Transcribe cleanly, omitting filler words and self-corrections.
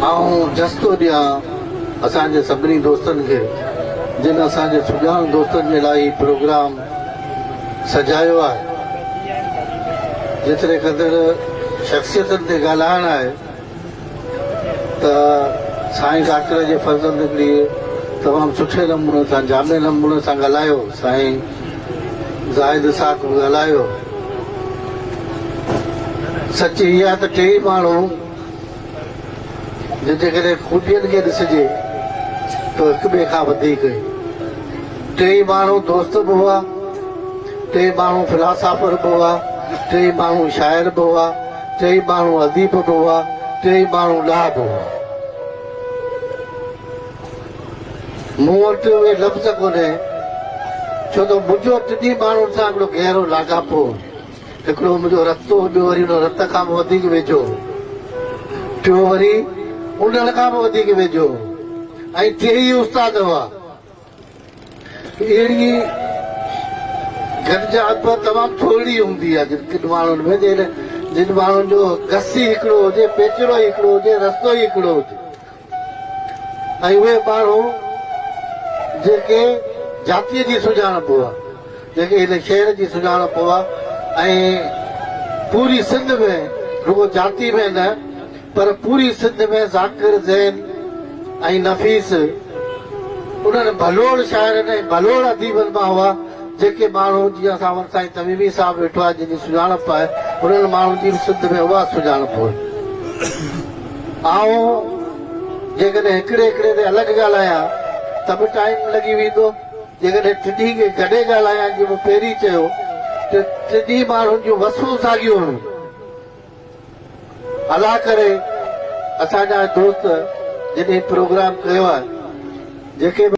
आऊं जस्तो ॾियां असांजे सभिनी दोस्तनि खे जिन असांजे सुञाण दोस्तनि जे लाइ प्रोग्राम सजायो आहे। जेतिरे क़दुरु शख़्सियतनि ते ॻाल्हाइणु आहे त साईं डॉक्टर जे फर्ज़ंद हिकिड़ी तमामु सुठे नमूने सां जामे नमूने सां ॻाल्हायो। साईं ज़ाहिद साहब ॻाल्हायो। सच इहा त टे माण्हू जेकॾहिं खूबियुनि खे ॾिसिजे त हिक ॿिए खां वधीक टे माण्हू दोस्त बि हुआ, टे माण्हू फिलासफ़र बि हुआ, टे माण्हू शाइर बि हुआ, टे माण्हू अदीब बि हुआ, टे माण्हू ॾाह बि हुआ। मूं वटि उहे लफ़्ज़ कोन्हे छो त मुंहिंजो टिनी माण्हुनि सां हिकिड़ो गहरो लाॻापो, हिकिड़ो मुंहिंजो रस्तो, ॿियो वरी उन रत खां बि वधीक वेझो, टियों वरी उन्हनि खां बि वधीक वेझो, ऐं टे ई उस्ताद हुआ। अहिड़ी गॾिजात तमामु थोरी हूंदी आहे जिन माण्हुनि में, जिन माण्हुनि जो गसी हिकिड़ो हुजे, पेचड़ो हिकिड़ो हुजे, रस्तो ई हिकिड़ो हुजे। ऐं उहे माण्हू जेके जातीअ जी सुञाणप हुआ, जेके हिन शहर जी सुञाणप हुआ, ऐं पूरी सिंध में, रुगो जाती में न पर पूरी सिंध में ज़ाकिर ज़ैन ऐं नफ़ीस उन्हनि भलोड़ शाइरनि ऐं भलोड़ अदीबनि मां हुआ। जेके माण्हू जीअं असां वटि साईं तमीमी साहिबु वेठो आहे जंहिंजी सुञाणप आहे, उन्हनि माण्हुनि जी सिंध में उहा सुञाणप हुई। ऐं जेकॾहिं हिकिड़े हिकिड़े ते अलॻि ॻाल्हायां त बि टाइम लॻी वेंदो। जेकॾहिं टिनी खे गॾे ॻाल्हायां जीअं मूं पहिरीं चयो त टिनी माण्हुनि जूं वसूं साॻियूं हुयूं। अला करे असांजा दोस्त जॾहिं प्रोग्राम कयो आहे, जेके